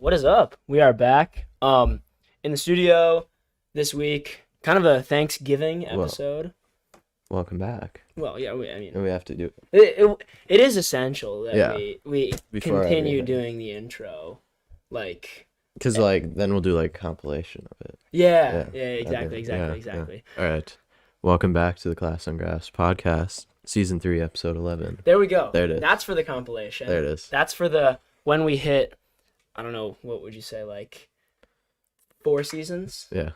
What is up? We are back in the studio this week. Kind of a Thanksgiving episode. Welcome back. Well, yeah, we have to do it is essential that we Before continue everything. doing the intro. because then we'll do like compilation of it. Yeah, Yeah, exactly. All right. Welcome back to the Class on Grass podcast, season 3, episode 11. There we go. There it is. That's for the compilation. There it is. That's for when we hit, I don't know, what would you say, like 4 seasons? Yeah.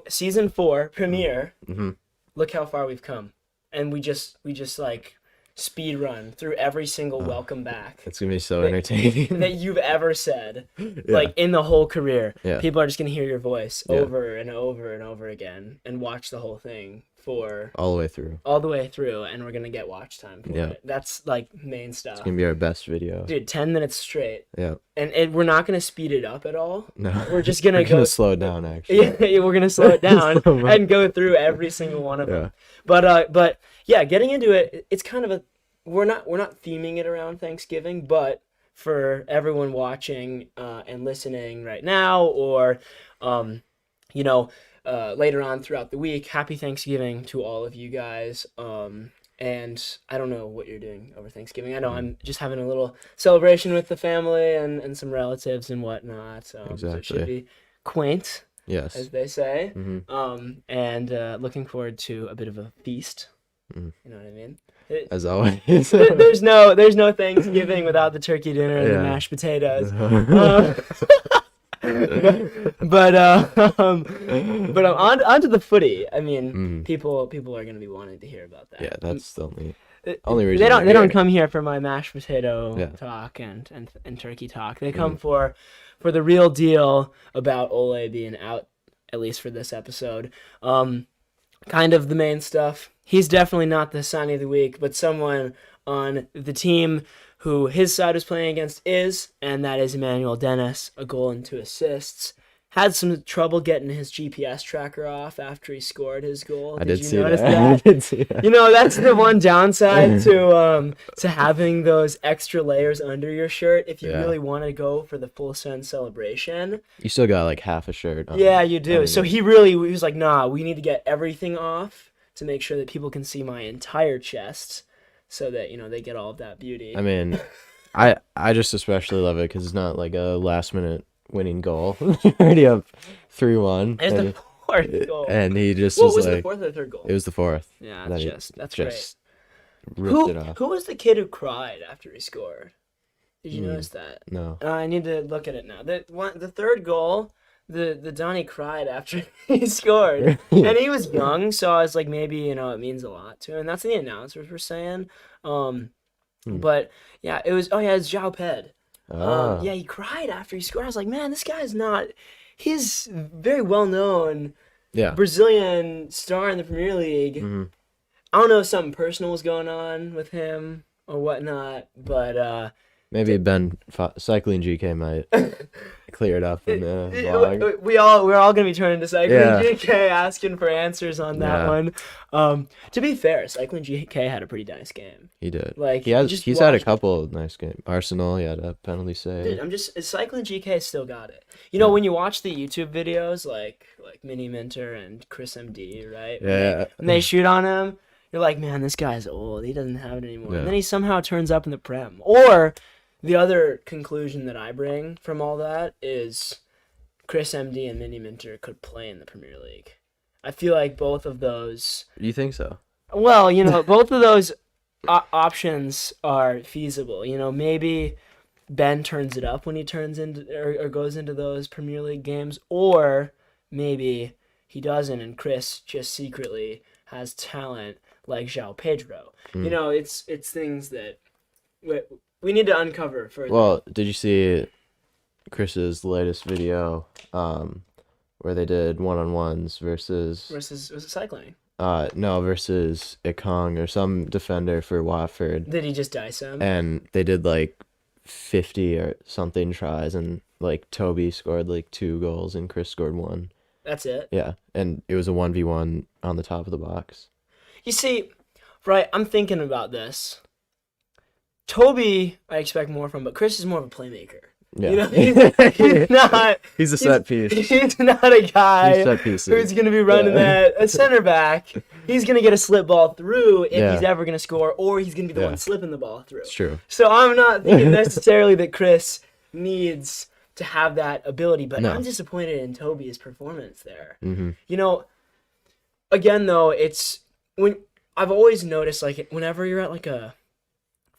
Season 4 premiere. Mm-hmm. Look how far we've come, and we just like speed run through every single welcome back It's gonna be so entertaining. that you've ever said, Yeah. like in the whole career. Yeah. People are just gonna hear your voice Yeah. over and over and over again and watch the whole thing for all the way through. all the way through, and we're gonna get watch time for Yeah. it. That's like main stuff. It's gonna be our best video. Dude, 10 minutes straight, Yeah. and we're not gonna speed it up at all. No. We're just gonna We're go gonna slow it down actually. Yeah, we're gonna slow it down Slow mo- and go through every single one of Yeah. them. But yeah, getting into it, it's kind of we're not theming it around Thanksgiving, but for everyone watching and listening right now, or later on throughout the week, happy Thanksgiving to all of you guys. And I don't know what you're doing over Thanksgiving. I know I'm just having a little celebration with the family and some relatives and whatnot. So it should Exactly. be quaint, Yes. as they say. Mm-hmm. And looking forward to a bit of a feast. Mm. You know what I mean? As always. There's no Thanksgiving without the turkey dinner and the Yeah. mashed potatoes. Uh, But on to the footy. I mean, Mhm. people are gonna be wanting to hear about that. Yeah, that's the only reason. They don't we're here. come here for my mashed potato Yeah. talk and turkey talk. They come for the real deal about Ole being out, at least for this episode. Kind of the main stuff. He's definitely not the signing of the week, but someone on the team who his side was playing against and that is Emmanuel Dennis, a goal and 2 assists. Had some trouble getting his GPS tracker off after he scored his goal. I did you see notice that. I did see that. You know, that's the one downside to having those extra layers under your shirt if you Yeah. really want to go for the full sun celebration. You still got like half a shirt on. Yeah, you do. I mean, So he was like, nah, we need to get everything off to make sure that people can see my entire chest so that, they get all of that beauty. I mean, I just especially love it because it's not like a last minute winning goal. Already up 3-1. There's the 4th goal. And he just What was like, the 4th or 3rd goal? it was the 4th. Yeah, that he that's just great. ripped it off. Who was the kid who cried after he scored? Did you notice that? No. I need to look at it now. The 3rd goal, the Donnie cried after he scored, and he was young, so I was like, maybe it means a lot to him. That's what the announcers were saying. But yeah, it's Zhao Ped. Ah. Yeah, he cried after he scored. I was like, man, this guy's not. He's very well known Yeah. Brazilian star in the Premier League. Mhm. I don't know if something personal was going on with him or whatnot, but Maybe Cycling GK might clear it up in the vlog. we're all gonna be turning to Cycling Yeah. GK asking for answers on that Yeah. one. To be fair, Cycling GK had a pretty nice game. He did. Like, He's had a couple of nice games. Arsenal, he had a penalty save. Dude, Cycling GK still got it. When you watch the YouTube videos like Mini Minter and Chris MD, right? Yeah. When they shoot on him, you're like, man, this guy's old. He doesn't have it anymore. Yeah. And then he somehow turns up in the Prem. Or the other conclusion that I bring from all that is Chris MD and Mini Minter could play in the Premier League. I feel like both of those. Do you think so? Well, both of those options are feasible. Maybe Ben turns it up when he turns into or goes into those Premier League games, or maybe he doesn't, and Chris just secretly has talent like João Pedro. It's things that we need to uncover further. Well, did you see Chris's latest video where they did one-on-ones versus was it cycling? versus Ikong or some defender for Watford, Did he just dice him? and they did like 50 or something tries, and like Toby scored like 2 goals and Chris scored 1. That's it. Yeah, and it was a 1v1 on the top of the box. You see, right, I'm thinking about this. Toby, I expect more from, but Chris is more of a playmaker. Yeah. You know, he's not. He's a set piece. He's not a guy He's set pieces. who's going to be running that a center back. He's going to get a slip ball through if he's ever going to score, or he's going to be the one slipping the ball through. It's true. So I'm not thinking necessarily that Chris needs to have that ability, but I'm disappointed in Toby's performance there. Mm-hmm. You know, again though, it's when I've always noticed, like, whenever you're at like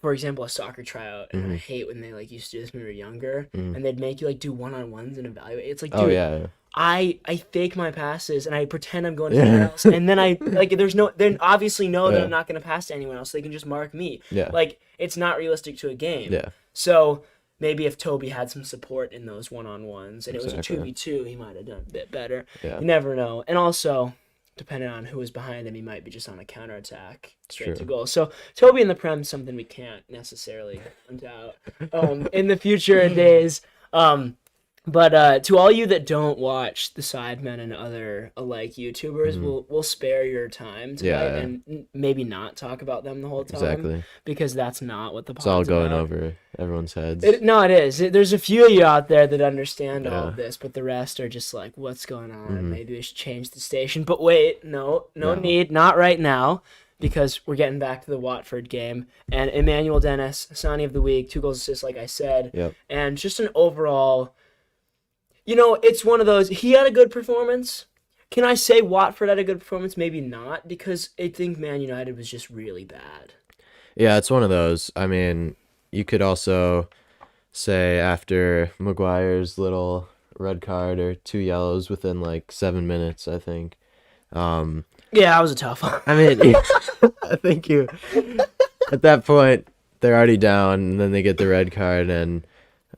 for example, a soccer tryout, and I hate when they like used to do this when we were younger, and they'd make you like do one-on-ones and evaluate. It's like, dude, I fake my passes and I pretend I'm going to someone else, and then I like they obviously know that I'm not going to pass to anyone else. So they can just mark me. Yeah. Like, it's not realistic to a game. Yeah. So maybe if Toby had some support in those one-on-ones and it was a 2v2, he might have done a bit better. Yeah. You never know. And also, depending on who was behind him, he might be just on a counterattack straight to goal. So Toby in the Prem is something we can't necessarily doubt in the future days. But to all you that don't watch the Sidemen and other alike YouTubers, we'll spare your time tonight and maybe not talk about them the whole time. Exactly. Because that's not what the pod's It's all going about. over everyone's heads. It is. There's a few of you out there that understand all of this, but the rest are just like, what's going on? Maybe we should change the station. But wait, no need. Not right now. Because we're getting back to the Watford game. And Emmanuel Dennis, Sonny of the Week, 2 goals assists, like I said. Yep. And just an overall... You know, it's one of those, he had a good performance. Can I say Watford had a good performance? Maybe not, because I think Man United was just really bad. Yeah, it's one of those. I mean, you could also say after Maguire's little red card or 2 yellows within like 7 minutes, I think. Yeah, that was a tough one. I mean, I think at that point, they're already down, and then they get the red card, and...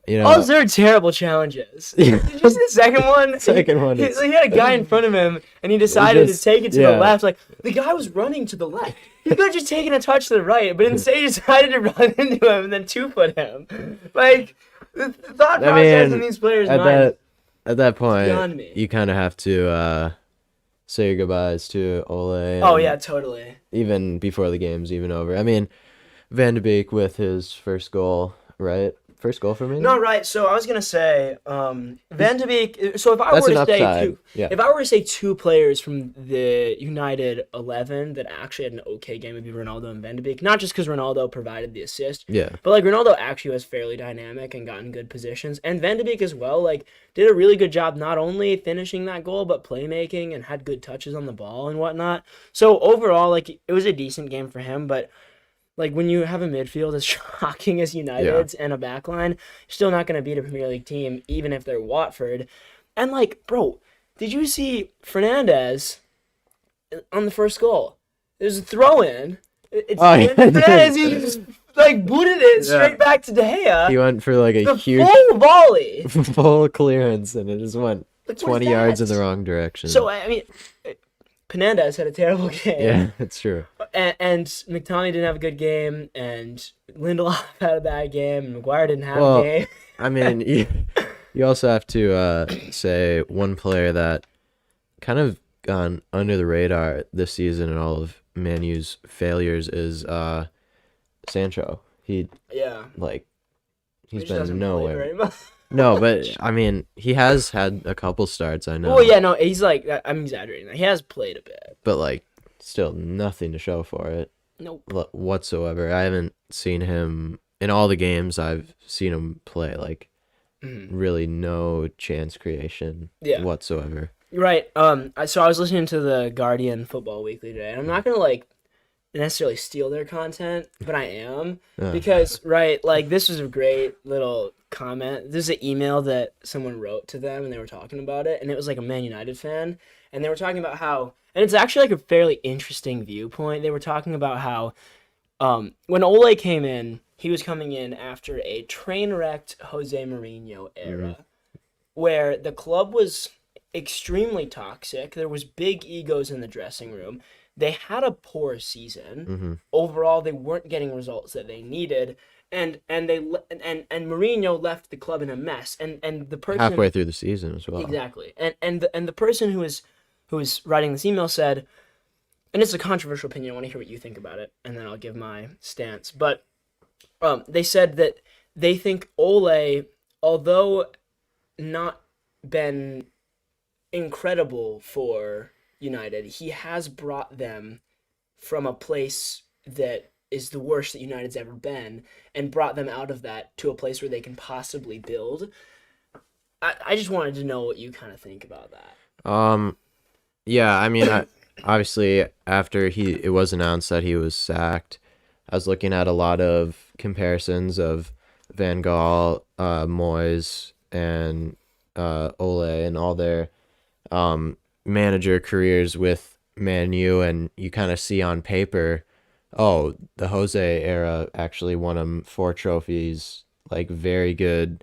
You know, those are terrible challenges. Did you see the second one? Second one. He had a guy in front of him, and he decided to take it to the left. Like, the guy was running to the left. He could have just taken a touch to the right, but instead he decided to run into him and then 2-foot him. Like, the thought process in these players' minds. At that point, you kind of have to say your goodbyes to Ole. Oh, yeah, totally. Even before the game's even over. I mean, Van de Beek with his first goal, right? First goal for me? No, right. So I was gonna say, Van de Beek. So if I were to say two players from the United 11 that actually had an okay game, would be Ronaldo and Van de Beek. Not just because Ronaldo provided the assist, but like Ronaldo actually was fairly dynamic and got in good positions, and Van de Beek as well. Like, did a really good job not only finishing that goal but playmaking and had good touches on the ball and whatnot. So overall, like, it was a decent game for him, but. Like, when you have a midfield as shocking as United's and a backline, you're still not going to beat a Premier League team, even if they're Watford. And, like, bro, did you see Fernandez on the first goal? There's a throw-in. Fernandez, he just, like, booted it straight back to De Gea. He went for, like, a huge... full volley. Full clearance, and it just went 20 yards in the wrong direction. So, I mean... Fernandez had a terrible game. Yeah, it's true. And McTominay didn't have a good game, and Lindelof had a bad game, and Maguire didn't have a game. I mean, you also have to say one player that kind of gone under the radar this season and all of Man U's failures is Sancho. He's been nowhere. No, but I mean, he has had a couple starts, I know. Well, yeah, no, he's like, I'm exaggerating. He has played a bit. But, like, still nothing to show for it. Nope. Whatsoever. I haven't seen him, in all the games I've seen him play, like, really no chance creation whatsoever. Right. So I was listening to the Guardian Football Weekly today, and I'm not going to, like, necessarily steal their content, but I am. Because, right, like, this was a great little... comment. This is an email that someone wrote to them, and they were talking about it, and it was like a Man United fan, and they were talking about how, and it's actually like a fairly interesting viewpoint. They were talking about how when Ole came in, he was coming in after a train-wrecked Jose Mourinho era, where the club was extremely toxic. There was big egos in the dressing room. They had a poor season. Overall, they weren't getting results that they needed. And Mourinho left the club in a mess, and the person halfway through the season as well. Exactly, and the person who was writing this email said, and it's a controversial opinion. I want to hear what you think about it, and then I'll give my stance. But they said that they think Ole although not been incredible for United, he has brought them from a place that is the worst that United's ever been and brought them out of that to a place where they can possibly build. I just wanted to know what you kind of think about that. Yeah, I mean, obviously after it was announced that he was sacked, I was looking at a lot of comparisons of Van Gaal, Moyes, and Ole and all their manager careers with Man U, and you kind of see on paper, oh, the Jose era actually won him 4 trophies, like very good,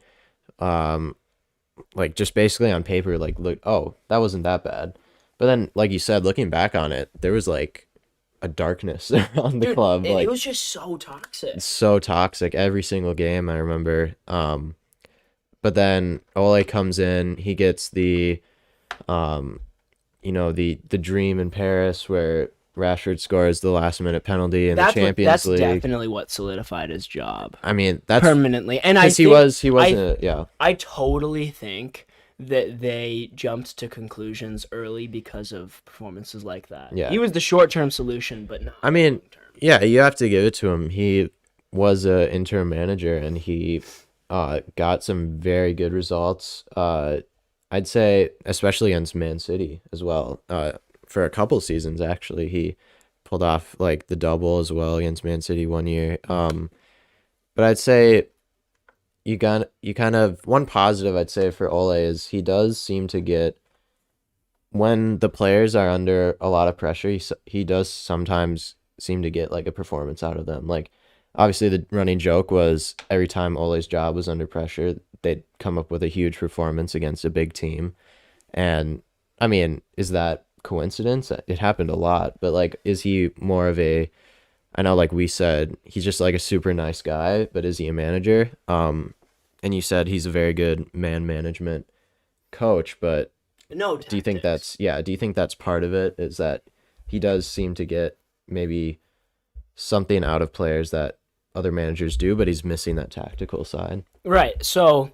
like just basically on paper, like look, oh, that wasn't that bad. But then, like you said, looking back on it, there was like a darkness around the Dude, club, like it was just so toxic. so toxic every single game. I remember. But then Ole comes in, he gets the, the dream in Paris where Rashford scores the last minute penalty in the Champions League. That's definitely what solidified his job. I mean, that's permanently. And he wasn't. Yeah. I totally think that they jumped to conclusions early because of performances like that. Yeah. He was the short-term solution, but not. I mean, long-term. yeah, you have to give it to him. He was an interim manager, and he got some very good results. I'd say, especially against Man City as well. For a couple seasons, actually, he pulled off like the double as well against Man City one year. But I'd say you kind of one positive I'd say for Ole is he does seem to get, when the players are under a lot of pressure, he does sometimes seem to get like a performance out of them. Like obviously the running joke was every time Ole's job was under pressure, they'd come up with a huge performance against a big team. And I mean, is that coincidence? It happened a lot, but like, is he more of a, I know like we said, he's just like a super nice guy, but is he a manager? And you said he's a very good man management coach, but No. do you think that's part of it? Is that he does seem to get maybe something out of players that other managers do, but he's missing that tactical side. Right. So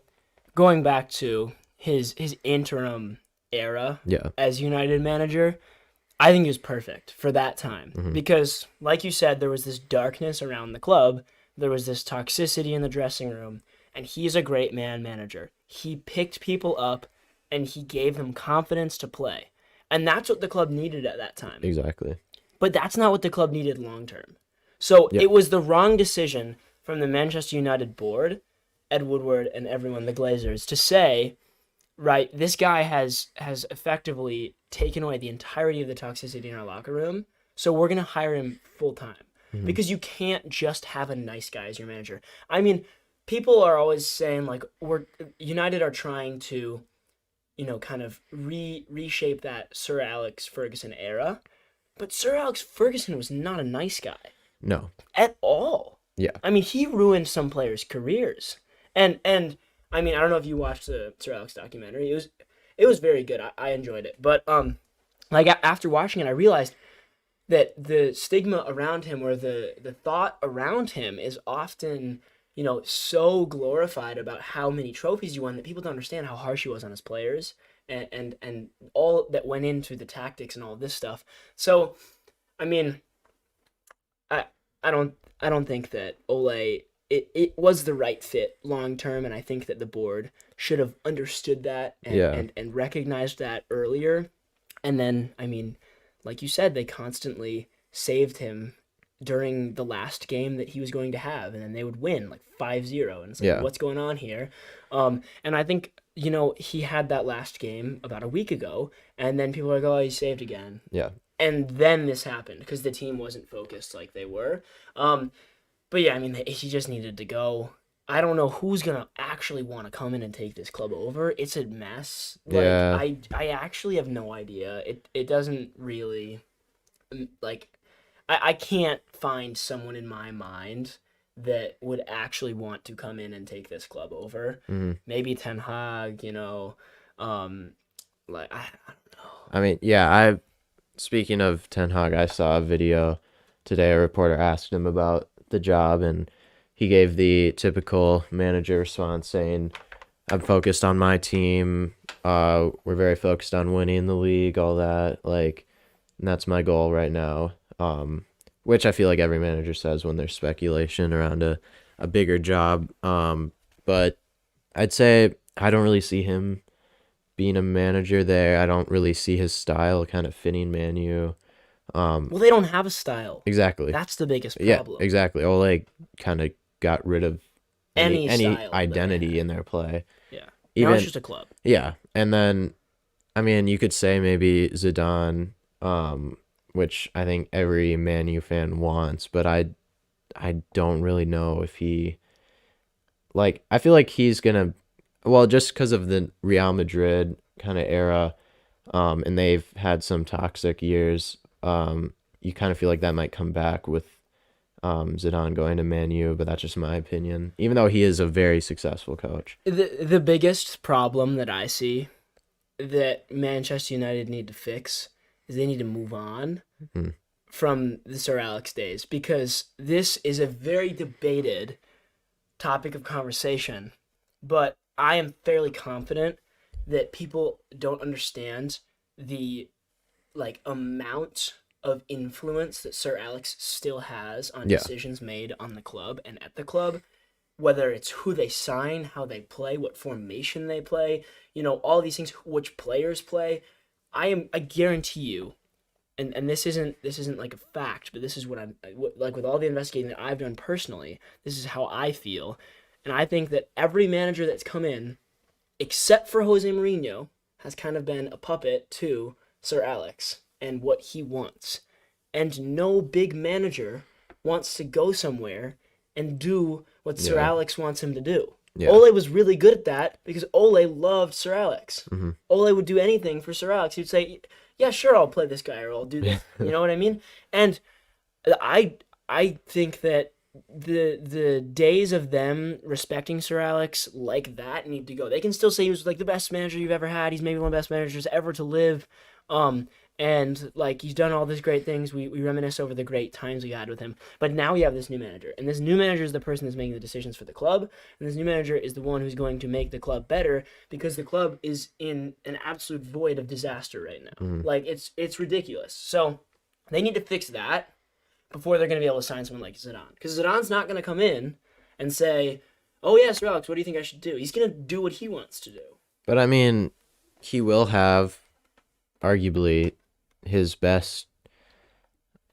going back to his interim era as United manager, I think he was perfect for that time because, like you said, there was this darkness around the club. There was this toxicity in the dressing room, and he's a great man manager. He picked people up, and he gave them confidence to play. And that's what the club needed at that time. Exactly. But that's not what the club needed long term. So it was the wrong decision from the Manchester United board, Ed Woodward and everyone, the Glazers, to say, right, this guy has effectively taken away the entirety of the toxicity in our locker room, so we're going to hire him full time. Because you can't just have a nice guy as your manager. I mean, people are always saying, like, United are trying to, kind of reshape that Sir Alex Ferguson era. But Sir Alex Ferguson was not a nice guy. No. At all. Yeah. I mean, he ruined some players' careers. And I mean, I don't know if you watched the Sir Alex documentary. It was very good. I enjoyed it. But like after watching it, I realized that the stigma around him, or the thought around him, is often, so glorified about how many trophies he won that people don't understand how harsh he was on his players and all that went into the tactics and all this stuff. So, I mean, I don't think that Ole it was the right fit long term, and I think that the board should have understood that and recognized that earlier. And then, I mean, like you said, they constantly saved him during the last game that he was going to have, and then they would win like 5-0, and it's like, what's going on here? And I think, he had that last game about a week ago, and then people are like, oh, he's saved again. Yeah. And then this happened because the team wasn't focused like they were. But yeah, I mean, he just needed to go. I don't know who's going to actually want to come in and take this club over. It's a mess. I actually have no idea. It doesn't really, like, I can't find someone in my mind that would actually want to come in and take this club over. Maybe Ten Hag, like, I don't know. I mean, speaking of Ten Hag, I saw a video today. A reporter asked him about the job, and he gave the typical manager response saying, I'm focused on my team. We're very focused on winning the league, all that. Like, and that's my goal right now. Which I feel like every manager says when there's speculation around a bigger job. But I'd say I don't really see him being a manager there. I don't really see his style kind of fitting Man U. Well, they don't have a style. Exactly. That's the biggest Yeah, problem. exactly. Ole kind of got rid of any style identity in their play. Yeah. Even Now it's just a club. yeah, and then I mean you could say maybe Zidane, which I think every Man U fan wants, but I don't really know if he like I feel like he's gonna well just because of the Real Madrid kind of era, and they've had some toxic years. You kind of feel like that might come back with Zidane going to Man U, but that's just my opinion. Even though he is a very successful coach. The biggest problem that I see that Manchester United need to fix is they need to move on from the Sir Alex days, because this is a very debated topic of conversation, but I am fairly confident that people don't understand the amount of influence that Sir Alex still has on decisions made on the club and at the club, whether it's who they sign, how they play, what formation they play, all these things, which players play. I guarantee you, and this isn't like a fact, but this is what I'm like with all the investigating that I've done personally. This is how I feel, and I think that every manager that's come in, except for Jose Mourinho, has kind of been a puppet to Sir Alex and what he wants. And no big manager wants to go somewhere and do what Sir Alex wants him to do. Yeah. Ole was really good at that because Ole loved Sir Alex. Mm-hmm. Ole would do anything for Sir Alex. He'd say, yeah, sure, I'll play this guy or I'll do this. You know what I mean? And I think that the days of them respecting Sir Alex like that need to go. They can still say he was like the best manager you've ever had. He's maybe one of the best managers ever to live. And like he's done all these great things. We reminisce over the great times we had with him. But now we have this new manager, and this new manager is the person that's making the decisions for the club, and this new manager is the one who's going to make the club better because the club is in an absolute void of disaster right now. Mm-hmm. Like it's ridiculous. So they need to fix that before they're going to be able to sign someone like Zidane, because Zidane's not going to come in and say, "Oh yeah, Sir Alex, what do you think I should do?" He's going to do what he wants to do. But I mean, he will have arguably his best,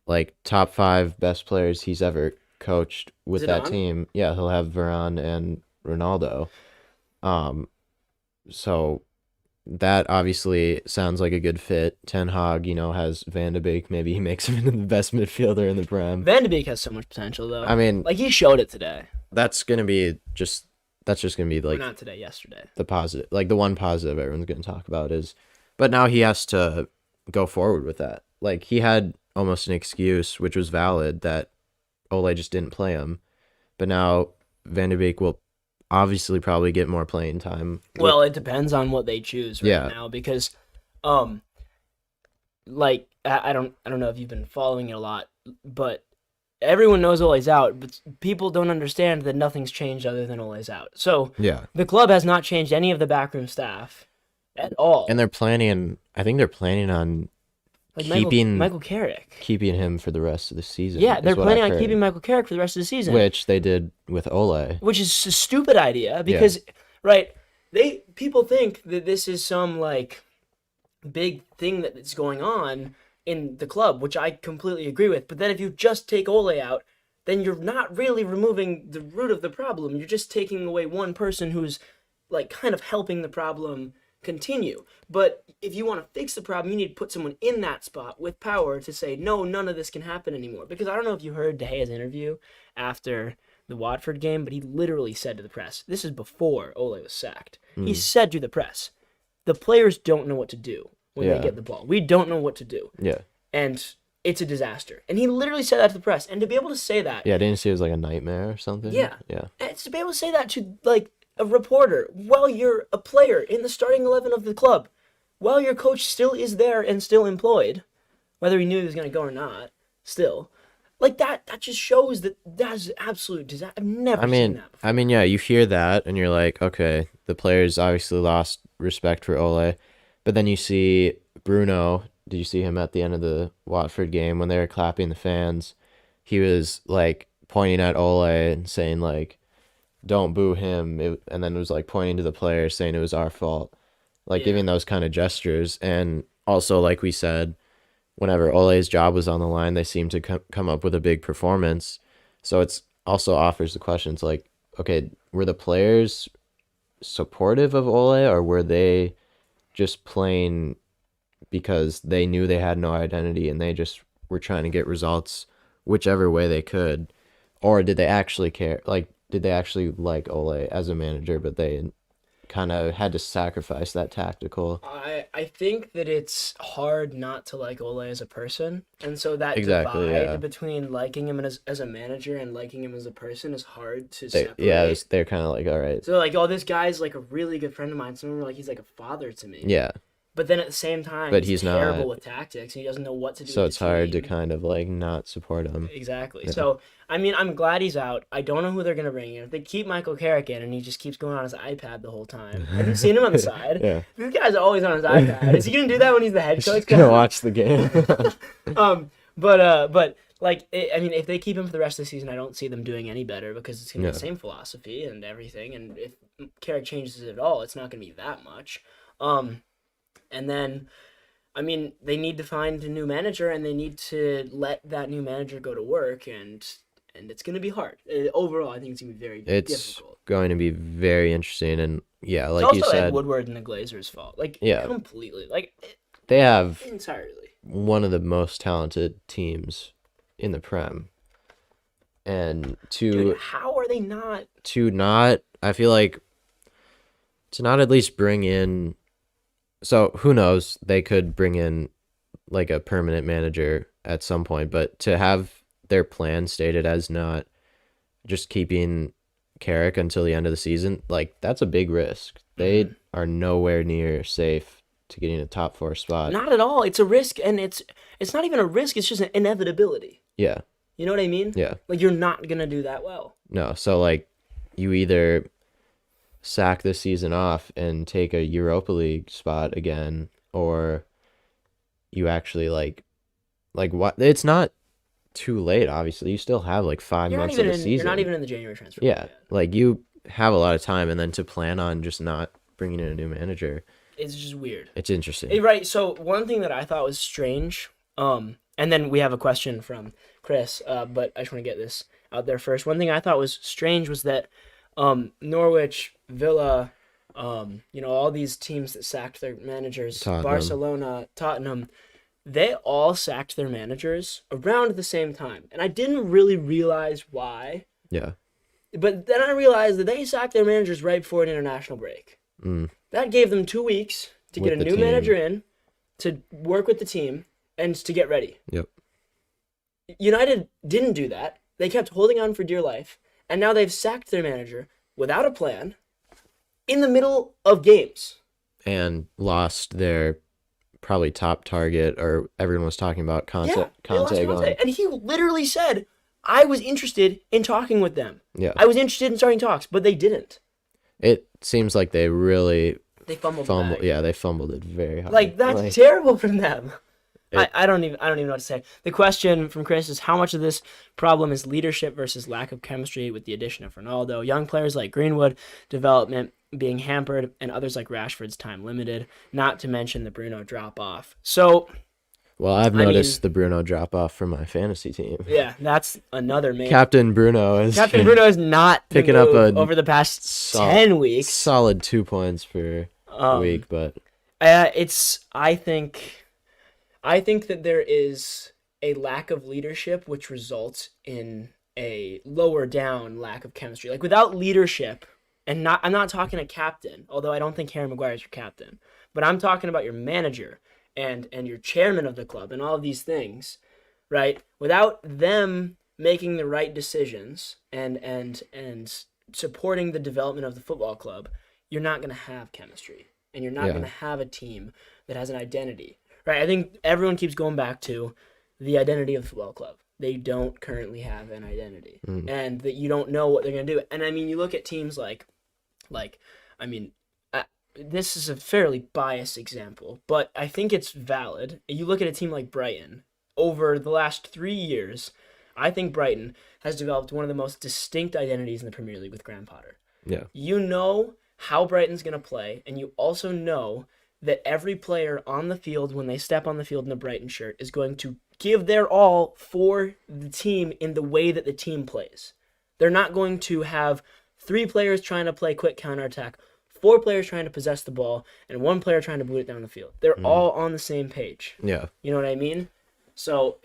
like top 5 best players he's ever coached with Zidane? That team. Yeah, he'll have Varane and Ronaldo. So that obviously sounds like a good fit. Ten Hag, has Van de Beek. Maybe he makes him into the best midfielder in the Prem. Van de Beek has so much potential, though. I mean, like he showed it today. That's just gonna be like not today, yesterday. The positive, like the one positive everyone's gonna talk about is, but now he has to go forward with that. Like he had almost an excuse, which was valid, that Ole just didn't play him. But now Van de Beek will obviously probably get more playing time. Well, it depends on what they choose now, because like I don't know if you've been following it a lot, but everyone knows Ole's out, but people don't understand that nothing's changed other than Ole's out. So the club has not changed any of the backroom staff at all. And I think they're planning on keeping Michael Carrick. Keeping him for the rest of the season. Yeah, they're planning on keeping Michael Carrick for the rest of the season. Which they did with Ole. Which is a stupid idea because, people think that this is some, like, big thing that's going on in the club, which I completely agree with. But then if you just take Ole out, then you're not really removing the root of the problem. You're just taking away one person who's, like, kind of helping the problem continue. But if you want to fix the problem, you need to put someone in that spot with power to say, no, none of this can happen anymore. Because I don't know if you heard De Gea's interview after the Watford game, but he literally said to the press, this is before Ole was sacked. He said to the press, the players don't know what to do when they get the ball. We don't know what to do. Yeah. And it's a disaster. And he literally said that to the press. And to be able to say that... Yeah, didn't you say it was like a nightmare or something? Yeah. And to be able to say that to, like, a reporter while you're a player in the starting 11 of the club, while your coach still is there and still employed, whether he knew he was going to go or not, still, Like that just shows that that's absolute disaster. I've never seen that before. I mean, yeah, you hear that and you're like, okay, the players obviously lost respect for Ole, but then you see Bruno. Did you see him at the end of the Watford game when they were clapping the fans? He was like pointing at Ole and saying like, "Don't boo him," and then it was like pointing to the players saying it was our fault, like Yeah. giving those kind of gestures. And also, like we said, whenever Ole's job was on the line, they seemed to come up with a big performance. So it's also offers the questions like, okay, were the players supportive of Ole, or were they just playing because they knew they had no identity and they just were trying to get results whichever way they could? Or did they actually care? Like, did they actually like Ole as a manager, but they kind of had to sacrifice that tactical? I think that it's hard not to like Ole as a person, and so that Exactly, divide yeah. between liking him as a manager and liking him as a person is hard to They, separate. yeah, they're kind of like, all right, So like, oh, this guy's like a really good friend of mine. Some of them are like he's like a father to me. yeah. But then at the same time, But he's he's terrible not. with tactics. And he doesn't know what to do. So with it's the hard to team. kind of like not support him. Exactly. Yeah. So I mean, I'm glad he's out. I don't know who they're gonna bring in. If they keep Michael Carrick in and he just keeps going on his iPad the whole time, have you seen him on the side? Yeah. This guy's always on his iPad. Is he gonna do that when he's the head He's coach? just gonna watch the game. But like, I mean, if they keep him for the rest of the season, I don't see them doing any better because it's gonna be Yeah. the same philosophy and everything. And if Carrick changes it at all, it's not gonna be that much. And then, I mean, they need to find a new manager and they need to let that new manager go to work, and it's gonna be hard. Overall, I think it's gonna be very It's difficult. going to be very interesting, and yeah, like It's you also Ed said, Woodward and the Glazers' fault. Like, Yeah. completely. Like, they have entirely. one of the most talented teams in the Prem, and Dude, how are they not? I feel like to not at least bring in. So who knows? They could bring in like a permanent manager at some point, but to have their plan stated as not just keeping Carrick until the end of the season, like that's a big risk. They are nowhere near safe to getting a top 4 spot. Not at all. It's a risk, and it's not even a risk. It's just an inevitability. Yeah, You know what I mean? yeah. Like, you're not gonna do that well. No, so like you either sack this season off and take a Europa League spot again, or you actually like what? It's not too late. Obviously, you still have like 5 You're not months even of the in. season. You're not even in the January transfer. Yeah, window yet. like you have a lot of time, and then to plan on just not bringing in a new manager, It's just weird. it's interesting. Right. So one thing that I thought was strange, and then we have a question from Chris, but I just want to get this out there first. One thing I thought was strange was that Norwich, Villa, all these teams that sacked their managers, Tottenham. Barcelona, Tottenham, they all sacked their managers around the same time. And I didn't really realize why, Yeah. but then I realized that they sacked their managers right before an international break. Mm. That gave them 2 weeks to get With a the new team. manager in, to work with the team, and to get ready. Yep. United didn't do that. They kept holding on for dear life, and now they've sacked their manager without a plan in the middle of games. And lost their probably top target, or everyone was talking about Conte. They lost Conte Conte. going. And he literally said, I was interested in talking with them. Yeah. I was interested in starting talks, but they didn't. It seems like they really They fumbled the bag. Yeah, they fumbled it very hard. Like, that's terrible from them. I don't even know what to say. The question from Chris is, how much of this problem is leadership versus lack of chemistry with the addition of Ronaldo? Young players like Greenwood, development being hampered, and others like Rashford's time limited, not to mention the Bruno drop-off. So, Well, I've noticed the Bruno drop off from my fantasy team. yeah, that's another main... Captain Bruno is is not picking the up move a over the past 10 weeks. solid 2 points per week, but I think that there is a lack of leadership, which results in a lower down lack of chemistry. Like, without leadership, and I'm not talking a captain, although I don't think Harry Maguire is your captain, but I'm talking about your manager and your chairman of the club and all of these things, right? Without them making the right decisions and supporting the development of the football club, you're not going to have chemistry, and you're not going to have a team that has an identity. Right, I think everyone keeps going back to the identity of the football club. they don't currently have an identity, Mm. and that you don't know what they're going to do. And I mean, you look at teams I mean, this is a fairly biased example, but I think it's valid. You look at a team like Brighton. Over the last 3 years, I think Brighton has developed one of the most distinct identities in the Premier League with Graham Potter. Yeah. You know how Brighton's going to play, and you also know that every player on the field, when they step on the field in a Brighton shirt, is going to give their all for the team in the way that the team plays. They're not going to have 3 players trying to play quick counterattack, 4 players trying to possess the ball, and 1 player trying to boot it down the field. They're all on the same page. Yeah. You know what I mean? So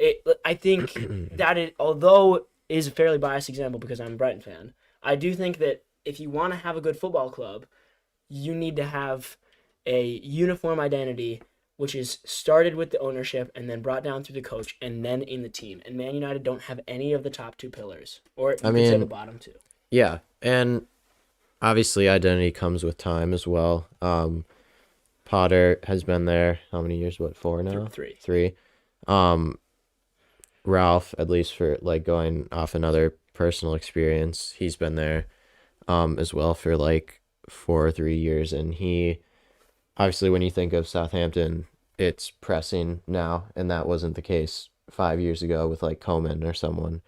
I think that it, although it is a fairly biased example because I'm a Brighton fan, I do think that if you want to have a good football club, you need to have a uniform identity, which is started with the ownership and then brought down through the coach and then in the team. And Man United don't have any of the top 2 pillars, or you could say the bottom 2. Yeah, and obviously identity comes with time as well. Potter has been there how many years? 4 now? 3. 3. Ralph, at least for like going off another personal experience, he's been there as well for 4 or 3 years, and he obviously, when you think of Southampton, it's pressing now, and that wasn't the case 5 years ago with Koeman or someone.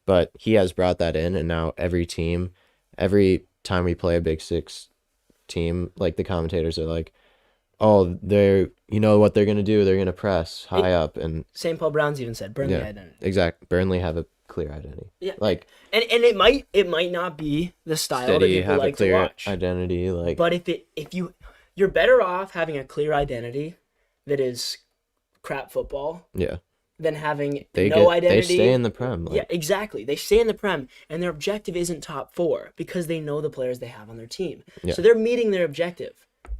But he has brought that in, and now every time we play a Big Six team, the commentators are like, oh, you know what they're going to do? They're going to press high up. And St. Paul Browns even said Burnley identity. Exactly. Burnley have a clear identity. Yeah. And it might not be the style that City people have like a clear to watch. identity. But if you're better off having a clear identity that is crap football. Yeah. Than having no identity. They stay in the Prem. Yeah, exactly. They stay in the Prem, and their objective isn't top 4 because they know the players they have on their team. Yeah. So they're meeting their objective.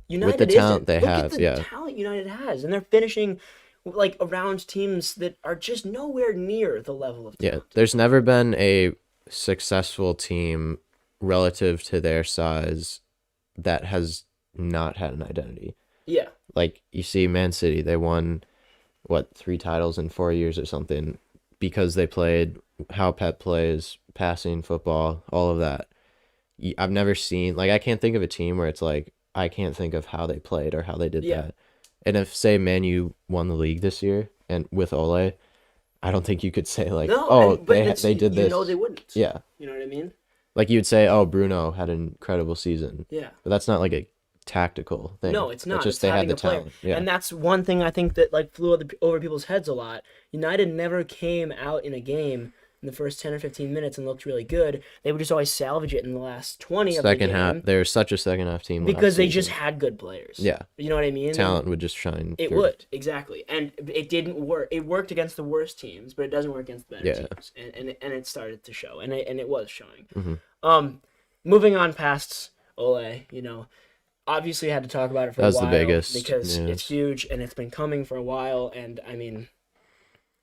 United with the talent they Look have, at the talent United has, and they're finishing around teams that are just nowhere near the level of talent. Yeah, there's never been a successful team relative to their size that has not had an identity. Yeah. You see Man City, they won 3 titles in 4 years or something because they played how Pep plays, passing football, all of that. I've never seen, I can't think of a team where it's I can't think of how they played or how they did that. And if, say, Man U won the league this year and with Ole, I don't think you could say they did this. You know they wouldn't. Yeah. You know what I mean? You would say, oh, Bruno had an incredible season. Yeah. But that's not a tactical thing. No, it's not. It's just they had the talent. Yeah. And that's one thing I think that flew over people's heads a lot. United never came out in a game in the first 10 or 15 minutes and looked really good. They would just always salvage it in the last 20 of the game. Second half, they were such a second half team because they just had good players. Yeah. You know what I mean? Talent would just shine. It would, exactly. And it didn't work. It worked against the worst teams, but it doesn't work against the better teams. And it started to show, and it was showing. Mm-hmm. Moving on past Ole, obviously had to talk about it for a while. That was the biggest because news. It's huge, and it's been coming for a while, and I mean,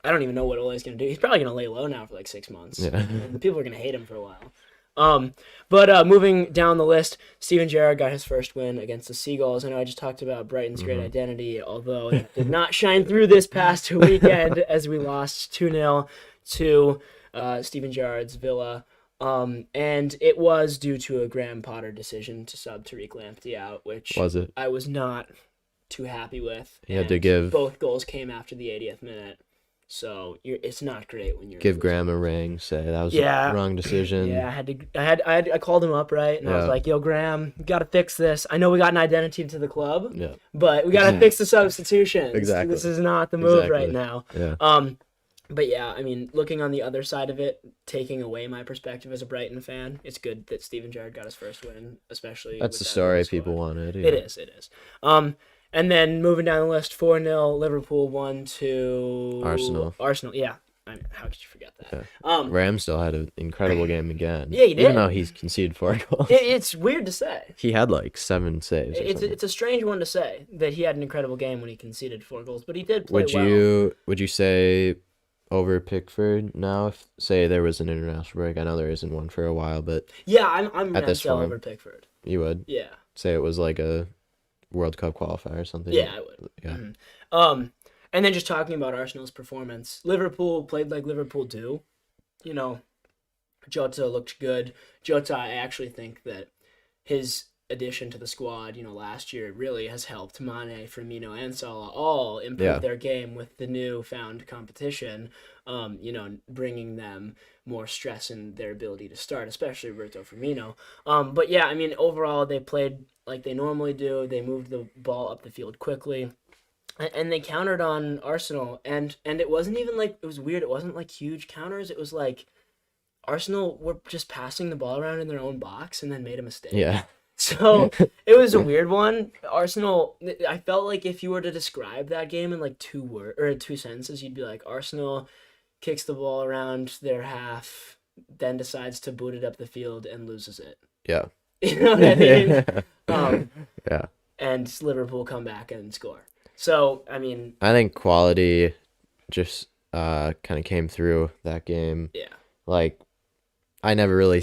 I don't even know what Ole's going to do. He's probably going to lay low now for 6 months. Yeah. And people are going to hate him for a while. But moving down the list, Steven Gerrard got his first win against the Seagulls. I know I just talked about Brighton's great identity, although it did not shine through this past weekend as we lost 2-0 to Steven Gerrard's Villa. And it was due to a Graham Potter decision to sub Tariq Lamptey out, which I was not too happy with. He had to give both goals came after the 80th minute. So it's not great when you're give Graham a ring, say that was the wrong decision. Yeah, I called him up, right? And I was like, yo, Graham, you got to fix this. I know we got an identity to the club, but we got to fix the substitutions. Exactly. This is not the move right now. Yeah. But yeah, I mean, looking on the other side of it, taking away my perspective as a Brighton fan, it's good that Steven Gerrard got his first win, especially. That's the story people wanted. Yeah. It is. And then moving down the list, 4-0, Liverpool won to Arsenal, yeah. I mean, how could you forget that? Yeah. Ramsdale had an incredible game again. Yeah, he did. Even though he's conceded 4 goals. It's weird to say. He had 7 saves. It's a strange one to say that he had an incredible game when he conceded 4 goals, but he did play well. Would you say over Pickford now? If say there was an international break, I know there isn't one for a while, but yeah, I'm Ramsdale over Pickford. You would? Yeah. Say it was a World Cup qualifier or something. Yeah, I would. Yeah. Mm-hmm. And then just talking about Arsenal's performance, Liverpool played like Liverpool do. You know, Jota looked good. Jota, I actually think that his addition to the squad, last year really has helped Mane, Firmino, and Salah all improve their game with the newfound competition, bringing them more stress in their ability to start, especially Roberto Firmino. But yeah, I mean, overall, they played like they normally do. They moved the ball up the field quickly. And they countered on Arsenal, and it wasn't even like, it was weird. It wasn't like huge counters. It was like Arsenal were just passing the ball around in their own box and then made a mistake. Yeah. So it was a weird one. Arsenal, I felt like if you were to describe that game in like two sentences, you'd be like, Arsenal kicks the ball around their half, then decides to boot it up the field and loses it. Yeah. You know what I mean? Yeah. And Liverpool come back and score. So, I mean, I think quality just kind of came through that game. Yeah. Like, I never really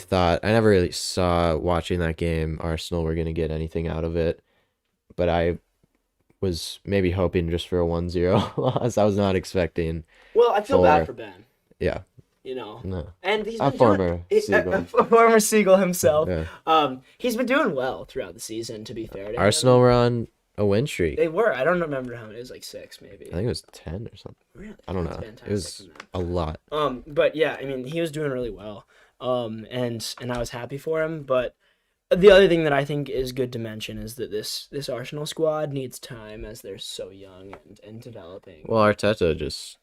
saw watching that game Arsenal were going to get anything out of it. But I was maybe hoping just for a 1-0 loss. I was not expecting. Well, I feel bad for Ben. Yeah. No. And he's a been former Seagull. A former Seagull himself. Yeah. He's been doing well throughout the season, to be fair to him. Arsenal were on a win streak. They were. I don't remember how many. It was like 6, maybe. I think it was 10 or something. Really? I don't know. It was a lot. But yeah, I mean, he was doing really well. And I was happy for him. But the other thing that I think is good to mention is that this Arsenal squad needs time as they're so young and developing. Well, Arteta just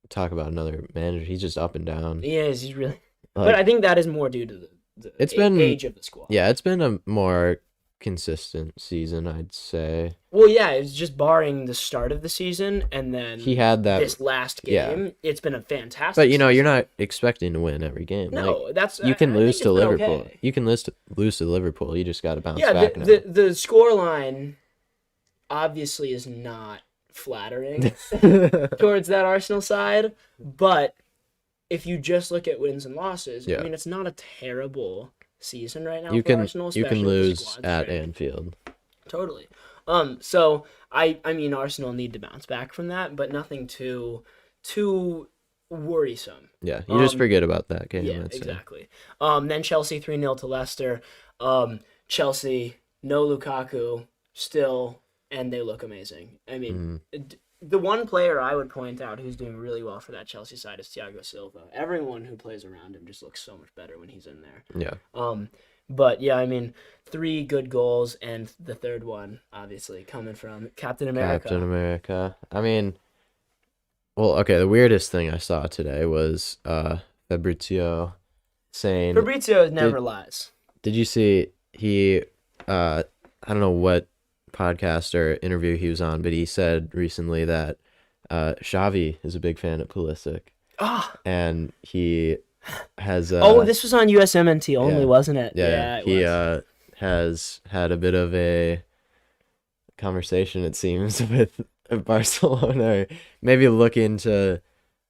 talk about another manager. He's just up and down. He is. He's really. But I think that is more due to the age of the squad. Yeah, it's been a more consistent season, I'd say. Well, yeah, it's just barring the start of the season, and then he had that this last game. Yeah. It's been a fantastic. But you're not expecting to win every game. No, that's you can lose to Liverpool. Okay. You can lose to Liverpool. You just got to bounce back. Yeah, the score line obviously is not flattering towards that Arsenal side, but if you just look at wins and losses, I mean, it's not a terrible season right now for Arsenal. You can lose at Anfield. Totally. So I mean, Arsenal need to bounce back from that, but nothing too worrisome. Yeah, you just forget about that game. Yeah, exactly. Then Chelsea 3-0 to Leicester. Chelsea, no Lukaku still, and they look amazing. I mean, the one player I would point out who's doing really well for that Chelsea side is Thiago Silva. Everyone who plays around him just looks so much better when he's in there. Yeah. But yeah, I mean, 3 good goals, and the third one, obviously, coming from Captain America. I mean, well, okay, the weirdest thing I saw today was Fabrizio saying... Fabrizio never lies. Did you see he, I don't know what podcast or interview he was on, but he said recently that Xavi is a big fan of Pulisic. And he has... this was on USMNT only, wasn't it? Yeah, he has had a bit of a conversation, it seems, with Barcelona, maybe looking to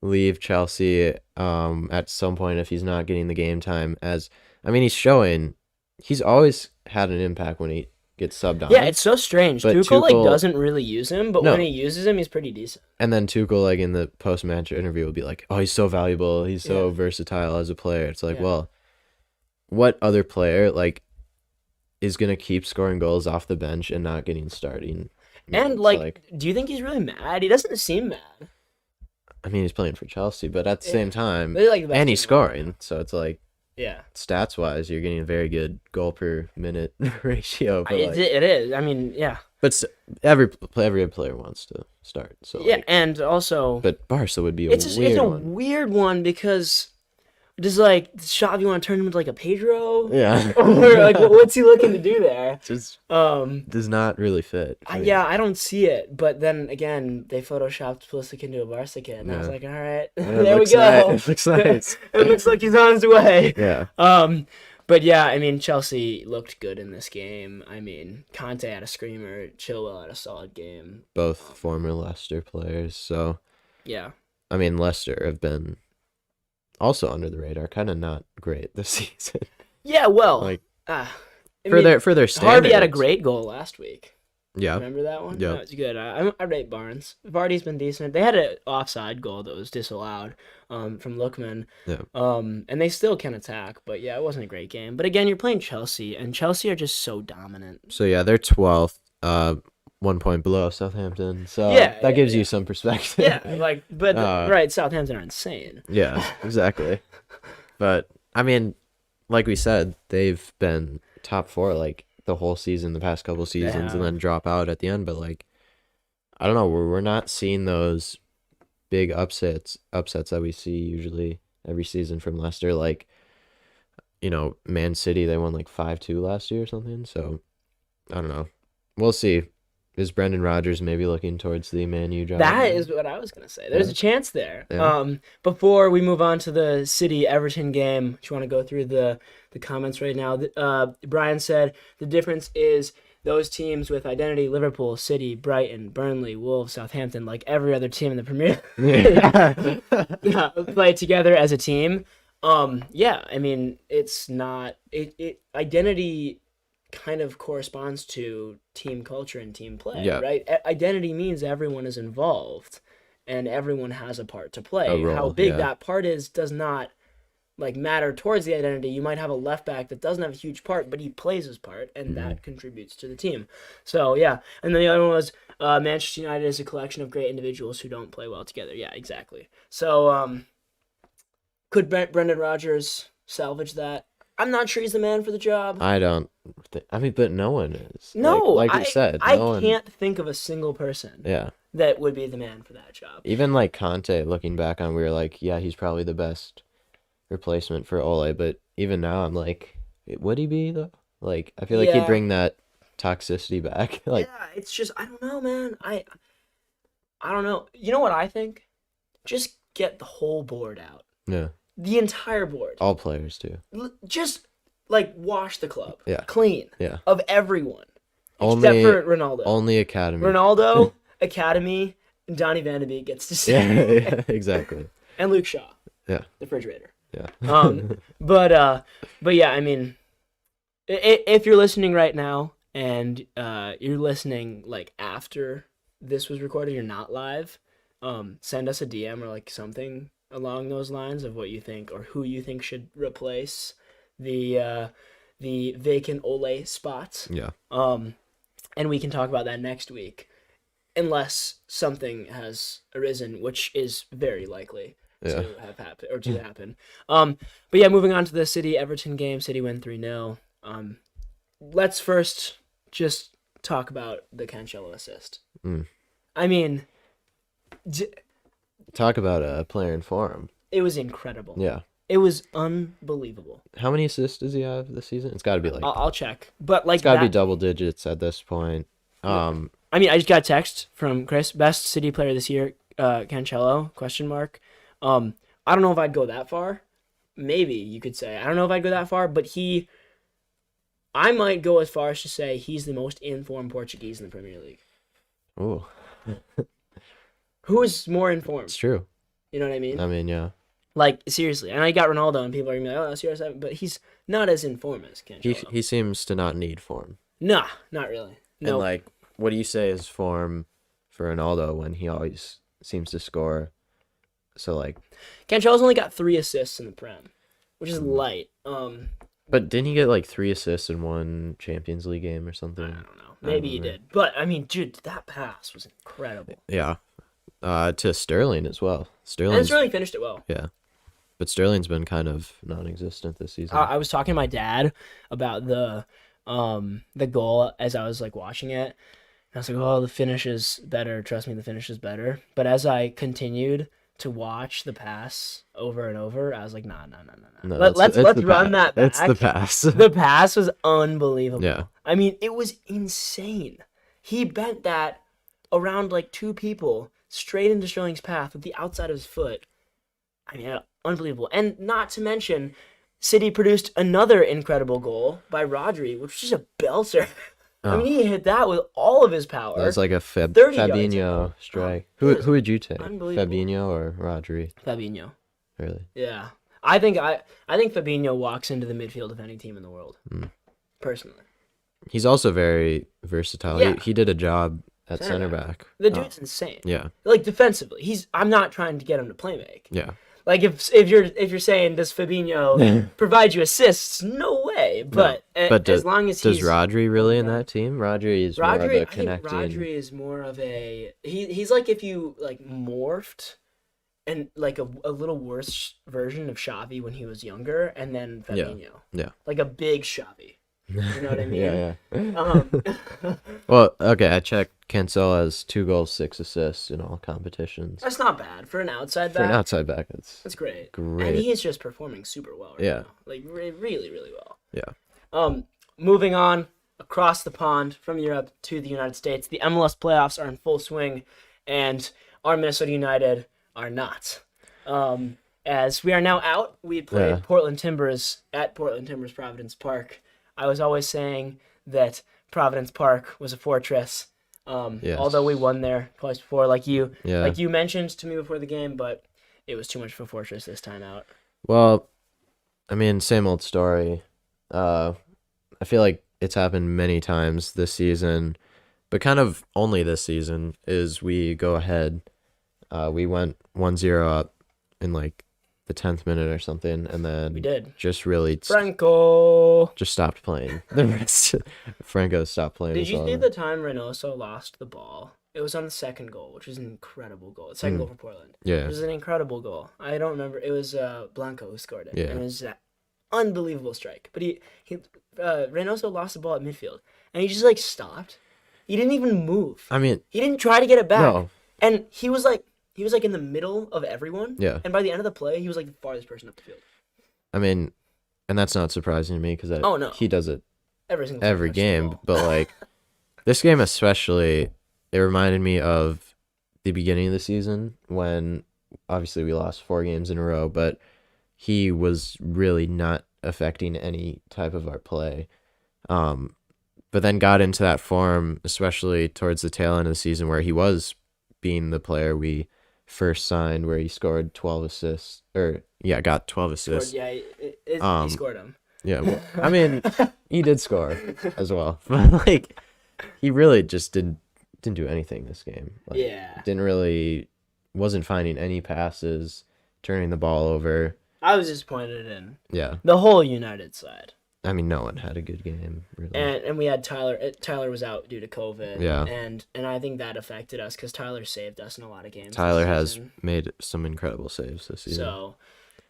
leave Chelsea at some point if he's not getting the game time. He's always had an impact when he gets subbed on. Yeah, it's so strange. Tuchel doesn't really use him, but when he uses him, he's pretty decent. And then Tuchel, in the post-match interview, will be like, "Oh, he's so valuable. He's so versatile as a player." It's like, well, what other player is gonna keep scoring goals off the bench and not getting starting? And do you think he's really mad? He doesn't seem mad. I mean, he's playing for Chelsea, but at the same time, and he's scoring, so it's like. Yeah. Stats wise, you're getting a very good goal per minute ratio. But it is. I mean, yeah. But every player wants to start. So and also. But Barca would be it's a weird one because does Xavi want to turn him into a Pedro? Yeah. Or what's he looking to do there? Just does not really fit. I don't see it. But then again, they photoshopped Pulisic into a Barca kid, and I was like, all right, there we go. It looks nice. It looks like he's on his way. Yeah. But yeah, I mean, Chelsea looked good in this game. I mean, Conte had a screamer, Chilwell had a solid game. Both former Leicester players, so yeah. I mean, Leicester have been also under the radar, kind of not great this season. Yeah, well, for their standards. Harvey had a great goal last week. Yeah. Remember that one? Yep. That was good. I rate Barnes. Vardy's been decent. They had an offside goal that was disallowed from Lookman. Yeah. And they still can attack, but yeah, it wasn't a great game. But again, you're playing Chelsea, and Chelsea are just so dominant. So yeah, they're 12th, 1 point below Southampton. So Yeah, that yeah, gives yeah. you some perspective. Yeah, but right, Southampton are insane. Yeah, exactly. But I mean, like we said, they've been top 4 like the whole season, the past couple seasons, and then drop out at the end. But like, I don't know, we're not seeing those big upsets that we see usually every season from Leicester. Like, Man City, they won like 5-2 last year or something. So I don't know. We'll see. Is Brendan Rodgers maybe looking towards the Man U job? That is what I was going to say. There's a chance there. Yeah. Before we move on to the City-Everton game, do you want to go through the comments right now? Brian said the difference is those teams with identity, Liverpool, City, Brighton, Burnley, Wolves, Southampton, like every other team in the Premier League, play together as a team. Yeah, I mean, it's not... Identity kind of corresponds to team culture and team play, right? Identity means everyone is involved and everyone has a part to play. A role, How big that part is does not matter towards the identity. You might have a left back that doesn't have a huge part, but he plays his part, and that contributes to the team. So yeah, and then the other one was Manchester United is a collection of great individuals who don't play well together. Yeah, exactly. So could Brendan Rodgers salvage that? I'm not sure he's the man for the job. I don't. I mean, but no one is. No, like you said, I no one, can't think of a single person. Yeah. That would be the man for that job. Even like Conte, looking back on, we were like, yeah, he's probably the best replacement for Ole. But even now, I'm like, would he be though? Like, I feel like he'd bring that toxicity back. Like, yeah, it's just I don't know, man. I don't know. You know what I think? Just get the whole board out. Yeah. The entire board. All players too. Just wash the club. Yeah. Clean. Yeah. Of everyone. Only, except for Ronaldo. Only Academy. Ronaldo, Academy, and Donny Van de Beek gets to stay. Yeah, exactly. And Luke Shaw. Yeah. The refrigerator. Yeah. But yeah, I mean, if you're listening right now and you're listening after this was recorded, you're not live, send us a DM or something along those lines of what you think or who you think should replace the vacant Ole spot. Yeah. And we can talk about that next week, unless something has arisen, which is very likely to have happened or to happen. But yeah, moving on to the City-Everton game. City win 3-0. Let's first just talk about the Cancelo assist. I mean, talk about a player in form. It was incredible. Yeah. It was unbelievable. How many assists does he have this season? It's got to be I'll check, but it's got to be double digits at this point. I mean, I just got a text from Chris, best City player this year, Cancelo, ? I don't know if I'd go that far. Maybe you could say. I don't know if I'd go that far, but I might go as far as to say he's the most informed Portuguese in the Premier League. Oh. Who is more informed? It's true. You know what I mean? I mean, yeah. Seriously. And I got Ronaldo, and people are going to be like, oh, CR7, but he's not as informed as Cancelo. He seems to not need form. Nah, not really. No. And, what do you say is form for Ronaldo when he always seems to score? So, Cancelo's only got 3 assists in the Prem, which is light. But didn't he get, 3 assists in one Champions League game or something? I don't know. Maybe he did. But, I mean, dude, that pass was incredible. Yeah. To Sterling as well. And Sterling finished it well. Yeah. But Sterling's been kind of non-existent this season. I was talking to my dad about the goal as I was watching it. And I was like, "Oh, the finish is better. Trust me, the finish is better." But as I continued to watch the pass over and over, I was like, "Nah. No, Let's run that back." It's the pass. The pass was unbelievable. Yeah. I mean, it was insane. He bent that around 2 people straight into Sterling's path with the outside of his foot. I mean, unbelievable. And not to mention, City produced another incredible goal by Rodri, which was just a belter. I mean, he hit that with all of his power. That was like a 30 Fabinho strike. Who would you take? Unbelievable. Fabinho or Rodri? Fabinho. Really? Yeah. I think Fabinho walks into the midfield of any team in the world. Personally. He's also very versatile. Yeah. He did a job at Center center back. back. The dude's insane. Yeah. Like defensively, I'm not trying to get him to play make. Yeah. Like if you're saying does Fabinho provide you assists? No way. But, as long as does he's Rodri really in that team? Rodri is more of a I think connecting. Rodri is more of a he's like if you like morphed and like a little worse version of Xavi when he was younger, and then Fabinho. Yeah. Like a big Xavi. You know what I mean? Yeah. Well, okay, I checked. Cancelo has 2 goals, 6 assists in all competitions. That's not bad for an outside back. For an outside back, that's great. Great. And he is just performing super well right now. Like really, really well. Yeah. Moving on across the pond from Europe to the United States, the MLS playoffs are in full swing, and our Minnesota United are not. As we are now out, we played Portland Timbers at Portland Timbers Providence Park. I was always saying that Providence Park was a fortress. Yes. Although we won there twice before, like you mentioned to me before the game, but it was too much of a fortress this time out. Well, I mean, same old story. I feel like it's happened many times this season, but kind of only this season is we go ahead. We went 1-0 up in like the 10th minute or something, and then We did. just really Franco. just stopped playing. The rest, Franco stopped playing. Did you as see well. the time Reynoso lost the ball? It was on the second goal, which was an incredible goal. The second goal for Portland. Yeah. It was an incredible goal. I don't remember. It was Blanco who scored it. Yeah. And it was that unbelievable strike. But Reynoso lost the ball at midfield, and he just like stopped. He didn't even move. I mean, He didn't try to get it back. No. And he was like in the middle of everyone. Yeah. And by the end of the play, he was like the farthest person up the field. I mean, and that's not surprising to me because no. he does it Every single time every he touched the game. ball. But like this game especially, it reminded me of the beginning of the season when obviously we lost 4 games in a row, but he was really not affecting any type of our play. But then got into that form, especially towards the tail end of the season where he was being the player we first signed, where he scored 12 assists, got 12 assists. He scored him. Yeah, well, I mean, he did score as well, but like, he really just didn't do anything this game. Like, wasn't finding any passes, turning the ball over. I was disappointed in Yeah, the whole United side. I mean, no one had a good game really. And we had Tyler. Tyler was out due to COVID. Yeah. And I think that affected us because Tyler saved us in a lot of games. Tyler this has season. made some incredible saves this season. So,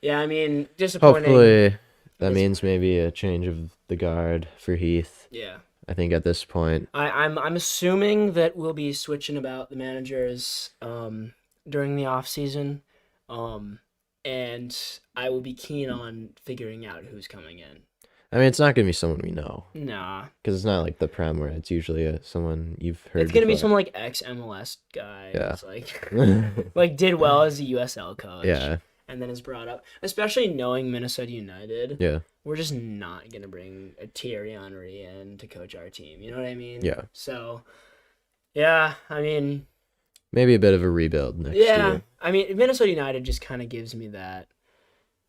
yeah, I mean, disappointing. Hopefully, that means maybe a change of the guard for Heath. Yeah. I think at this point. I'm assuming that we'll be switching about the managers during the off season, and I will be keen on figuring out who's coming in. I mean, it's not gonna be someone we know. Nah, Because it's not like the Prem where it's usually someone you've heard. it's gonna be before. some like ex MLS guy. Yeah. Who's like like did well as a USL coach. Yeah. And then is brought up, especially knowing Minnesota United. Yeah. We're just not gonna bring a Thierry Henry in to coach our team. You know what I mean? Yeah. So, yeah, I mean, Maybe a bit of a rebuild next year. I mean, Minnesota United just kind of gives me that.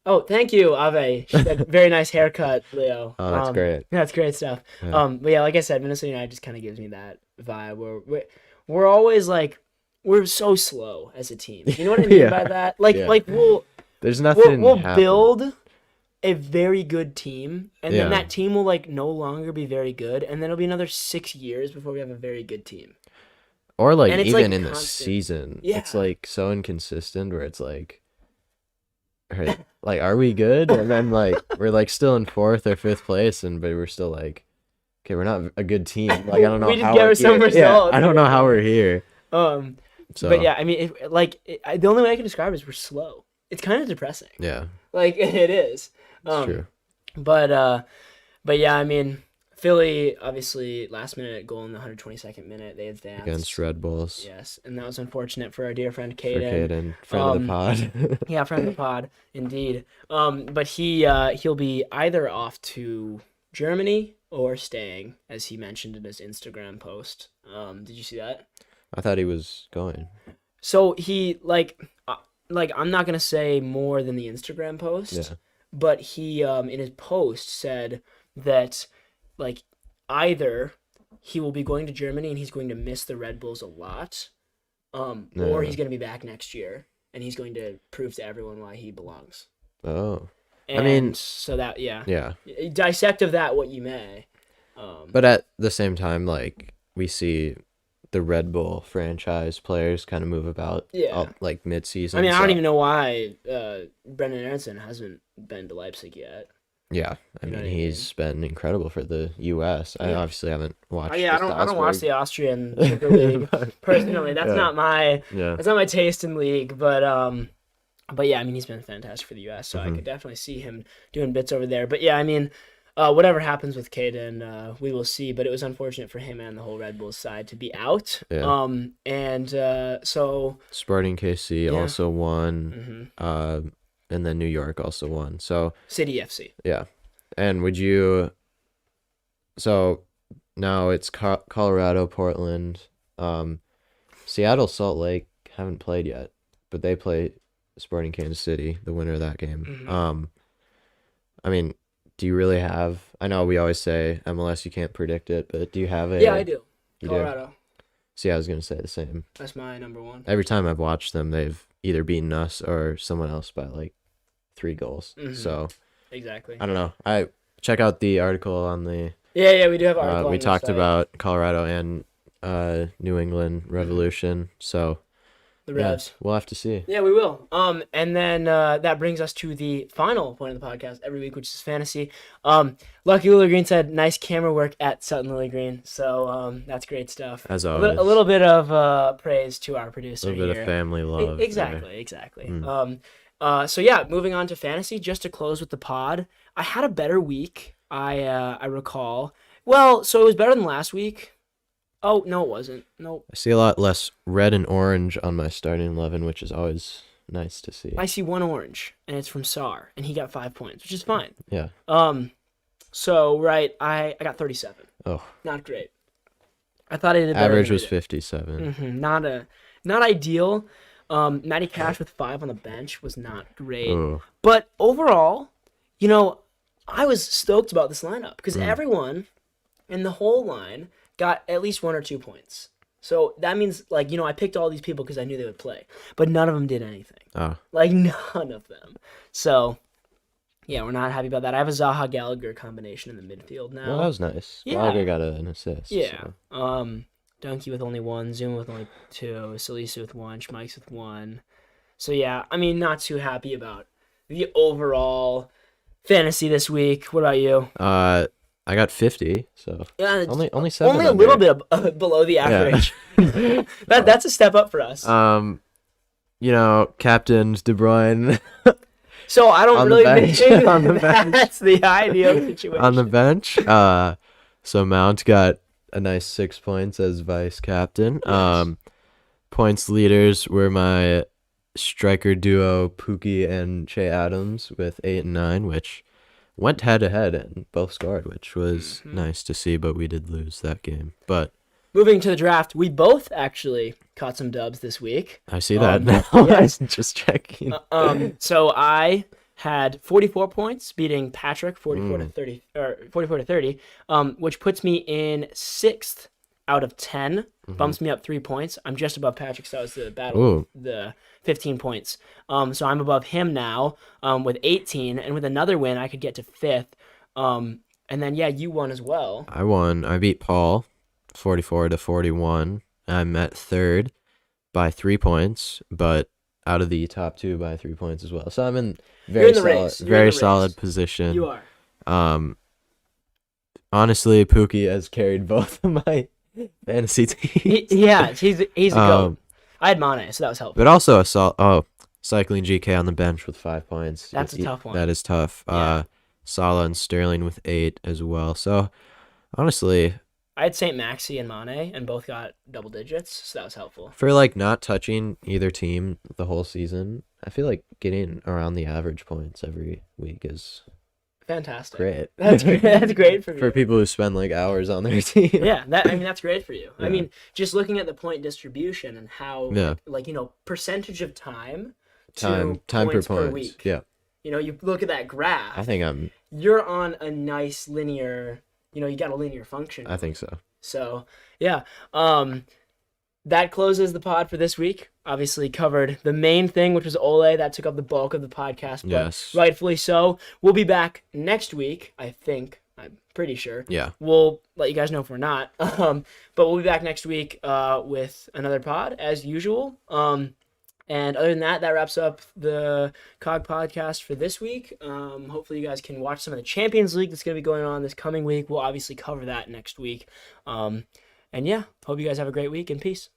Oh, thank you, Ave. She had a very nice haircut, Leo. Oh, that's great. That's great stuff. Yeah. But yeah, like I said, Minnesota United just kind of gives me that vibe where we're always like, we're so slow as a team. You know what I mean Yeah. by that? Like, Yeah. like There's nothing. we'll happen. build a very good team, and then Yeah. that team will like no longer be very good, and then it'll be another 6 years before we have a very good team. Or like and it's, even like, in the constant. season, Yeah. it's like so inconsistent where it's like, are we good? And then like we're like still in 4th or 5th place, but we're still like, okay, we're not a good team. Like I don't know We just how get we're some here. results. Yeah, I don't know how we're here. So, But yeah, I mean, the only way I can describe it is we're slow. It's kind of depressing. yeah, Like it is. it's true. But yeah, I mean, Philly obviously last minute goal in the 122nd minute they advanced Against Red Bulls. Yes, and that was unfortunate for our dear friend For Caden. Caden, friend of the pod. Yeah, friend of the pod, indeed. But he'll be either off to Germany or staying, as he mentioned in his Instagram post. Did you see that? I thought he was going. So he like I'm not gonna say more than the Instagram post, Yeah. but he in his post said that like either he will be going to Germany and he's going to miss the Red Bulls a lot, or he's going to be back next year and he's going to prove to everyone why he belongs. Oh. And I mean, so that, yeah. Dissect of that what you may. But at the same time, like, we see the Red Bull franchise players kind of move about, like, mid-season. I mean, I don't even know why Brendan Aronson hasn't been to Leipzig yet. Yeah, I mean, he's been incredible for the U.S. I obviously haven't watched. I don't watch the Austrian Super League personally. That's not my taste in league. But yeah, I mean, he's been fantastic for the U.S. So I could definitely see him doing bits over there. But yeah, I mean, whatever happens with Caden, we will see. But it was unfortunate for him and the whole Red Bulls side to be out. Yeah. So Sporting KC also won. And then New York also won. So City FC. Yeah. And so now it's Colorado, Portland, Seattle, Salt Lake haven't played yet, but they play Sporting Kansas City, the winner of that game. I mean, do you really have, I know we always say MLS, you can't predict it, but do you have a... Yeah, I do. You Colorado. Do? See, I was going to say the same. That's my number one. Every time I've watched them, they've either beaten us or someone else by like 3 goals. So exactly. I don't know. I check out the article on the yeah we do have an article. We talked about Colorado and New England Revolution. So the Revs. We'll have to see. Yeah, we will. And then that brings us to the final point of the podcast every week, which is fantasy. Lucky Lily Green said, "Nice camera work at Sutton Lily Green." So that's great stuff. As always, a little bit of praise to our producer. A little bit of family love. Exactly. So yeah, moving on to fantasy. Just to close with the pod, I had a better week. I recall. Well, so it was better than last week. Oh, no, it wasn't. Nope. I see a lot less red and orange on my starting 11, which is always nice to see. I see 1 orange, and it's from Sar, and he got 5 points, which is fine. Yeah. So, right, I got 37. Oh. Not great. I thought I did better. Average was 57. Not ideal. Matty Cash with 5 on the bench was not great. Oh. But overall, I was stoked about this lineup because everyone in the whole line got at least 1 or 2 points. So that means, I picked all these people because I knew they would play. But none of them did anything. Oh. None of them. So, yeah, we're not happy about that. I have a Zaha-Gallagher combination in the midfield now. Well, that was nice. Yeah. Gallagher got an assist. Yeah. So. Donkey with only 1, Zuma with only 2, Salisa with 1, Schmeichs with 1. So, yeah, I mean, not too happy about the overall fantasy this week. What about you? I got 50, so yeah, only 7. Only a little bit below the average. Yeah. That's a step up for us. Captain's De Bruyne. So I don't really think on the bench. That's the ideal situation. On the bench, so Mount got a nice 6 points as vice captain. Nice. Points leaders were my striker duo Pookie and Che Adams with 8 and 9, which went head to head and both scored, which was nice to see, but we did lose that game. But moving to the draft, we both actually caught some dubs this week. I see that now. Yes. Just checking. So I had 44 points, beating Patrick 44 to 30, which puts me in 6th out of 10. Bumps me up 3 points. I'm just above Patrick, so it's the battle of the 15 points. So I'm above him now with 18, and with another win, I could get to 5th. And then, yeah, you won as well. I won. I beat Paul 44 to 41. I'm at 3rd by 3 points, but out of the top 2 by 3 points as well. So I'm in very solid position. You are. Honestly, Pookie has carried both of my fantasy teams. He's a goat. I had Mane, so that was helpful. But also Cycling GK on the bench with 5 points. That's a tough one. That is tough. Yeah. Salah and Sterling with 8 as well. So honestly, I had St. Maxi and Mane, and both got double digits, so that was helpful. For not touching either team the whole season, I feel like getting around the average points every week is fantastic. Great. That's great for you. For people who spend hours on their team. Yeah, that's great for you. Yeah. I mean, just looking at the point distribution and how percentage of time per points point per week. Yeah. You look at that graph. I think you're on a nice linear you got a linear function. I think so. So, yeah. That closes the pod for this week. Obviously covered the main thing, which was Ole. That took up the bulk of the podcast, but Yes. rightfully so. We'll be back next week, I think. I'm pretty sure. Yeah. We'll let you guys know if we're not. But we'll be back next week with another pod, as usual. And other than that, that wraps up the COG podcast for this week. Hopefully you guys can watch some of the Champions League that's going to be going on this coming week. We'll obviously cover that next week. And yeah, hope you guys have a great week, and peace.